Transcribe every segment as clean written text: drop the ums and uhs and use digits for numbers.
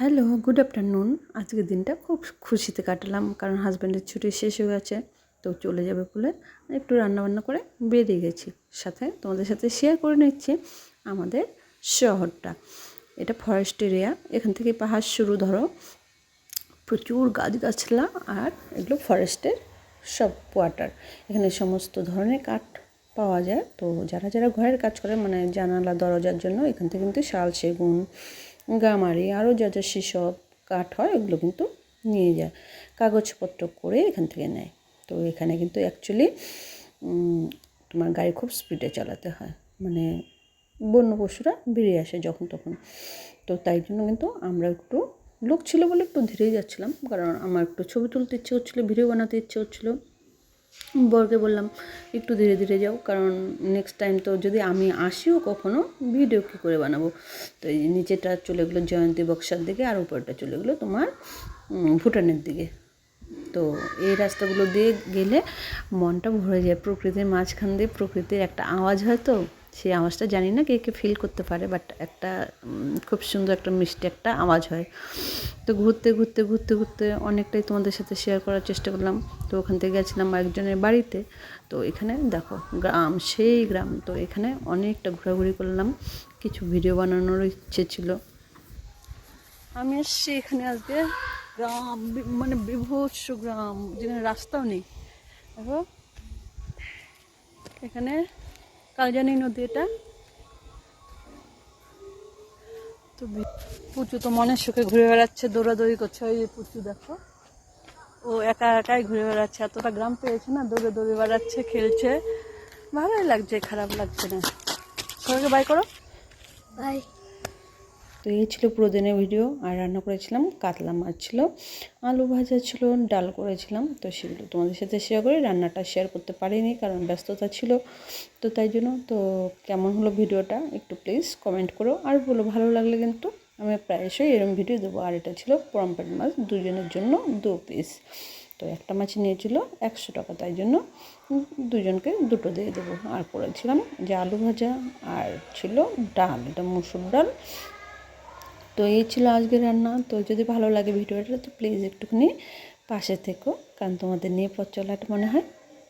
Hello, good afternoon. আজকের দিনটা খুব খুশিতে কাটালাম, কারণ হাজব্যান্ডের ছুটি শেষ হয়ে গেছে, তো চলে যাবে বলে একটু রান্নাবান্না করে বেরিয়ে গেছি। সাথে তোমাদের সাথে শেয়ার করে নিচ্ছি আমাদের শহরটা। এটা ফরেস্ট এরিয়া, এখান থেকে পাহাড় শুরু, ধরো প্রচুর গাছগাছলা, আর এগুলো ফরেস্টের সব কোয়ার্টার। এখানে সমস্ত ধরনের কাঠ পাওয়া যায়। তো যারা যারা ঘরের কাজ করে, মানে জানালা দরজার জন্য, এখান থেকে কিন্তু শাল, সেগুন, গামারি, আরও যা যা সেসব কাঠ হয় ওগুলো কিন্তু নিয়ে যায়, কাগজপত্র করে এখান থেকে নেয়। তো এখানে কিন্তু অ্যাকচুয়ালি তোমার গাড়ি খুব স্পিডে চালাতে হয়, মানে বন্য পশুরা বেরিয়ে আসে যখন তখন। তো তাই জন্য কিন্তু আমরা একটু, লোক ছিল বলে একটু ধীরেই যাচ্ছিলাম, কারণ আমার একটু ছবি তুলতে ইচ্ছে হচ্ছিলো, ভিডিও বানাতে ইচ্ছে হচ্ছিলো। বরকে বললাম একটু ধীরে ধীরে যাও, কারণ নেক্সট টাইম তো যদি আমি আসিও কখনো, ভিডিও কী করে বানাবো। তো এই নিচেটা চলে গেলো জয়ন্তী বক্সার দিকে, আর উপরটা চলে গেলো তোমার ভুটানের দিকে। তো এই রাস্তাগুলো দিয়ে গেলে মনটা ভরে যায়, প্রকৃতির মাঝখান দিয়ে প্রকৃতির একটা আওয়াজ হয়। তো সেই আওয়াজটা জানি না কে কে ফিল করতে পারে, বাট একটা খুব সুন্দর একটা মিষ্টি একটা আওয়াজ হয়। তো ঘুরতে ঘুরতে ঘুরতে ঘুরতে অনেকটাই তোমাদের সাথে শেয়ার করার চেষ্টা করলাম। তো ওখান থেকে গেছিলাম একজনের বাড়িতে। তো এখানে দেখো গ্রাম, সেই গ্রাম। তো এখানে অনেকটা ঘোরাঘুরি করলাম, কিছু ভিডিও বানানোর ইচ্ছে ছিল। আমি এসছি এখানে আজকে গ্রাম, মানে বিভৎস গ্রাম, যেখানে রাস্তাও নেই। দেখো এখানে কালজানি নদী, এটা তো পুচু তো মনের সুখে ঘুরে বেড়াচ্ছে, দৌড়াদৌড়ি করছে। ওই পুচু দেখো, ও একা একাই ঘুরে বেড়াচ্ছে, এতটা গ্রাম পেয়েছে না, দৌড়ে দৌড়ে বেড়াচ্ছে, খেলছে। ভালোই লাগছে, খারাপ লাগছে না। সবাইকে বাই করো, বাই। তো এই ছিল পুরো দিনের ভিডিও। আর রান্না করেছিলাম কাতলা মাছ ছিল, আলু ভাজা ছিল, ডাল করেছিলাম। তো সেগুলো তোমাদের সাথে শেয়ার করি, রান্নাটা শেয়ার করতে পারিনি কারণ ব্যস্ততা ছিল। তো তাই জন্য, তো কেমন হলো ভিডিওটা একটু প্লিজ কমেন্ট করো, আর বলো ভালো লাগলে কিন্তু আমি প্রায়শই এরকম ভিডিও দেবো। আর এটা ছিল পমফ্রেট মাছ, দুজনের জন্য 2 পিস। তো একটা মাছ নিয়েছিল 100 টাকা, তাই জন্য দুজনকে দুটো দিয়ে দেবো। আর করেছিলাম যে আলু ভাজা, আর ছিল ডাল, এটা মুসুর ডাল। তো এই ছিল আজকের রান্না। তো যদি ভালো লাগে ভিডিওটা, তো প্লিজ একটুখানি পাশে থেকো, কারণ তোমাদের নিয়ে পথ চলাটা মনে হয়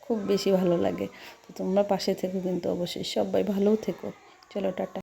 খুব বেশি ভালো লাগে। তো তোমরা পাশে থেকো কিন্তু অবশ্যই, সবাই ভালোও থেকো। চলো টাটা।